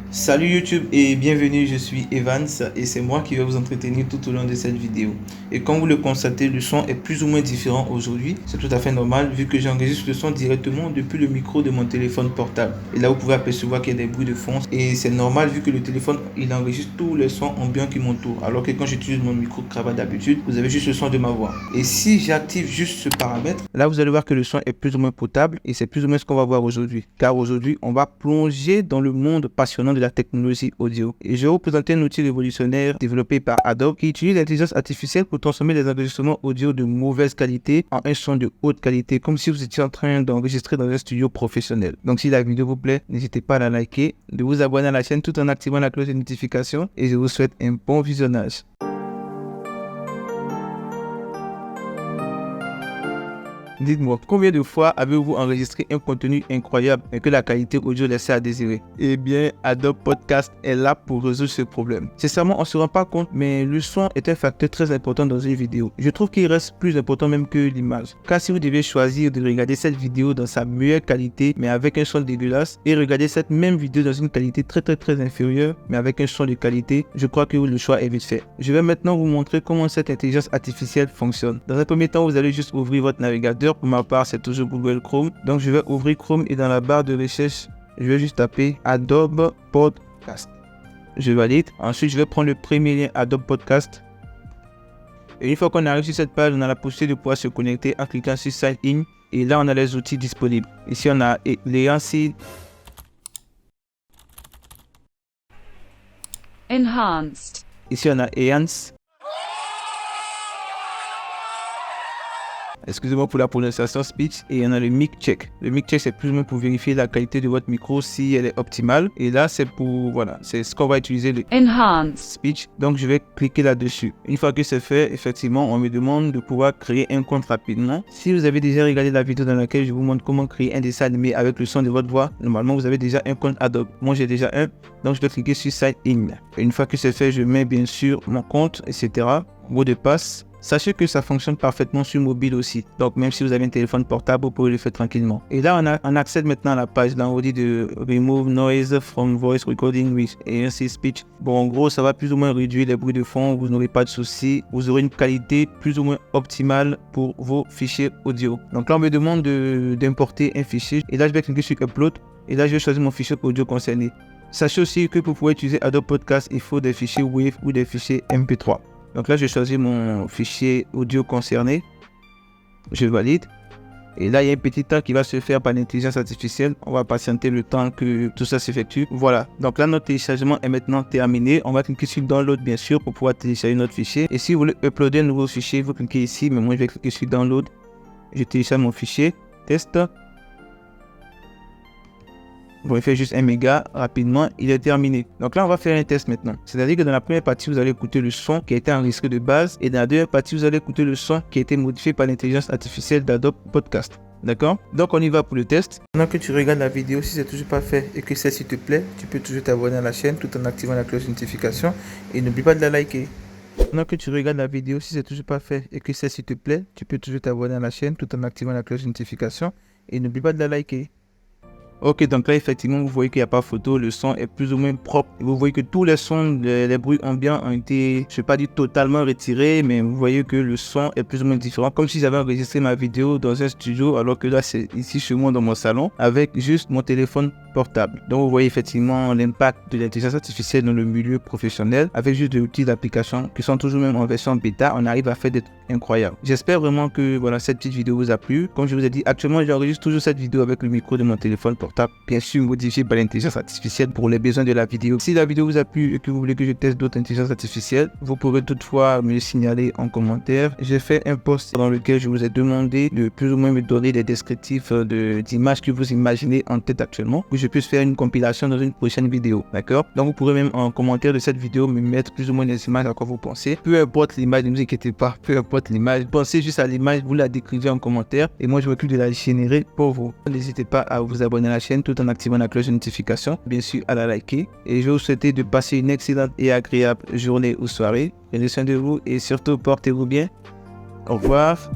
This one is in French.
Salut YouTube et bienvenue, je suis Evans et c'est moi qui vais vous entretenir tout au long de cette vidéo. Et comme vous le constatez, le son est plus ou moins différent aujourd'hui. C'est tout à fait normal vu que j'enregistre le son directement depuis le micro de mon téléphone portable. Et là vous pouvez apercevoir qu'il y a des bruits de fond et c'est normal vu que le téléphone il enregistre tous les sons ambiants qui m'entourent. Alors que quand j'utilise mon micro cravate d'habitude, vous avez juste le son de ma voix. Et si j'active juste ce paramètre, là vous allez voir que le son est plus ou moins potable et c'est plus ou moins ce qu'on va voir aujourd'hui. Car aujourd'hui on va plonger dans le monde passionnant de la technologie audio. Et je vais vous présenter un outil révolutionnaire développé par Adobe qui utilise l'intelligence artificielle pour transformer les enregistrements audio de mauvaise qualité en un son de haute qualité, comme si vous étiez en train d'enregistrer dans un studio professionnel. Donc si la vidéo vous plaît, n'hésitez pas à la liker, de vous abonner à la chaîne tout en activant la cloche de notification et je vous souhaite un bon visionnage. Dites-moi, combien de fois avez-vous enregistré un contenu incroyable et que la qualité audio laissait à désirer? Eh bien, Adobe Podcast est là pour résoudre ce problème. Sincèrement, on ne se rend pas compte, mais le son est un facteur très important dans une vidéo. Je trouve qu'il reste plus important même que l'image. Car si vous devez choisir de regarder cette vidéo dans sa meilleure qualité, mais avec un son dégueulasse, et regarder cette même vidéo dans une qualité très inférieure, mais avec un son de qualité, je crois que le choix est vite fait. Je vais maintenant vous montrer comment cette intelligence artificielle fonctionne. Dans un premier temps, vous allez juste ouvrir votre navigateur. Pour ma part, c'est toujours Google Chrome. Donc, je vais ouvrir Chrome et dans la barre de recherche, je vais juste taper Adobe Podcast. Je valide. Ensuite, je vais prendre le premier lien Adobe Podcast. Et une fois qu'on arrive sur cette page, on a la possibilité de pouvoir se connecter en cliquant sur Sign In. Et là, on a les outils disponibles. Ici, on a les Enhanced. Ici, on a Enhanced. Excusez-moi pour la prononciation speech. Et on a le mic check. Le mic check, c'est plus ou moins pour vérifier la qualité de votre micro si elle est optimale. Et là, c'est pour, voilà, c'est ce qu'on va utiliser, le Enhanced speech. Donc, je vais cliquer là-dessus. Une fois que c'est fait, effectivement, on me demande de pouvoir créer un compte rapidement. Si vous avez déjà regardé la vidéo dans laquelle je vous montre comment créer un dessin animé avec le son de votre voix, normalement, vous avez déjà un compte Adobe. Moi, j'ai déjà un. Donc, je vais cliquer sur Sign In. Et une fois que c'est fait, je mets bien sûr mon compte, etc. Mot de passe. Sachez que ça fonctionne parfaitement sur mobile aussi. Donc, même si vous avez un téléphone portable, vous pouvez le faire tranquillement. Et là, on accède maintenant à la page d'en haut de Remove Noise from Voice Recording with ANC Speech. Bon, en gros, ça va plus ou moins réduire les bruits de fond. Vous n'aurez pas de soucis. Vous aurez une qualité plus ou moins optimale pour vos fichiers audio. Donc là, on me demande d'importer un fichier. Et là, je vais cliquer sur Upload. Et là, je vais choisir mon fichier audio concerné. Sachez aussi que pour pouvoir utiliser Adobe Podcast, il faut des fichiers WAV ou des fichiers MP3. Donc là, je choisis mon fichier audio concerné. Je valide. Et là, il y a un petit temps qui va se faire par l'intelligence artificielle. On va patienter le temps que tout ça s'effectue. Voilà. Donc là, notre téléchargement est maintenant terminé. On va cliquer sur Download, bien sûr, pour pouvoir télécharger notre fichier. Et si vous voulez uploader un nouveau fichier, vous cliquez ici. Mais moi, je vais cliquer sur Download. Je télécharge mon fichier. Test. Bon, il fait juste 1 méga rapidement, il est terminé. Donc là, on va faire un test maintenant. C'est-à-dire que dans la première partie, vous allez écouter le son qui a été enregistré de base. Et dans la deuxième partie, vous allez écouter le son qui a été modifié par l'intelligence artificielle d'Adobe Podcast. D'accord? Donc, on y va pour le test. Pendant que tu regardes la vidéo, si c'est toujours pas fait et que celle-ci te plaît, tu peux toujours t'abonner à la chaîne tout en activant la cloche de notification. Et n'oublie pas de la liker. Pendant que tu regardes la vidéo, si c'est toujours pas fait et que celle-ci te plaît, tu peux toujours t'abonner à la chaîne tout en activant la cloche de notification. Et n'oublie pas de la liker. Ok, donc là, effectivement, vous voyez qu'il n'y a pas photo, le son est plus ou moins propre. Vous voyez que tous les sons, les bruits ambiants ont été, je ne vais pas dire totalement retirés, mais vous voyez que le son est plus ou moins différent. Comme si j'avais enregistré ma vidéo dans un studio, alors que là, c'est ici chez moi dans mon salon, avec juste mon téléphone portable. Donc, vous voyez effectivement l'impact de l'intelligence artificielle dans le milieu professionnel, avec juste des outils d'application qui sont toujours même en version bêta, on arrive à faire des trucs incroyables. J'espère vraiment que voilà, cette petite vidéo vous a plu. Comme je vous ai dit, actuellement, j'enregistre toujours cette vidéo avec le micro de mon téléphone portable, bien sûr modifié par l'intelligence artificielle pour les besoins de la vidéo. Si la vidéo vous a plu et que vous voulez que je teste d'autres intelligences artificielles, vous pourrez toutefois me le signaler en commentaire. J'ai fait un post dans lequel je vous ai demandé de plus ou moins me donner des descriptifs d'images que vous imaginez en tête actuellement, pour que je puisse faire une compilation dans une prochaine vidéo, d'accord? Donc vous pourrez même en commentaire de cette vidéo me mettre plus ou moins les images à quoi vous pensez. Peu importe l'image, ne vous inquiétez pas, peu importe l'image, pensez juste à l'image, vous la décrivez en commentaire et moi je m'occupe de la générer pour vous. N'hésitez pas à vous abonner à la chaîne tout en activant la cloche de notification, bien sûr à la liker. Et je vais vous souhaiter de passer une excellente et agréable journée ou soirée. Prenez soin de vous et surtout portez-vous bien. Au revoir.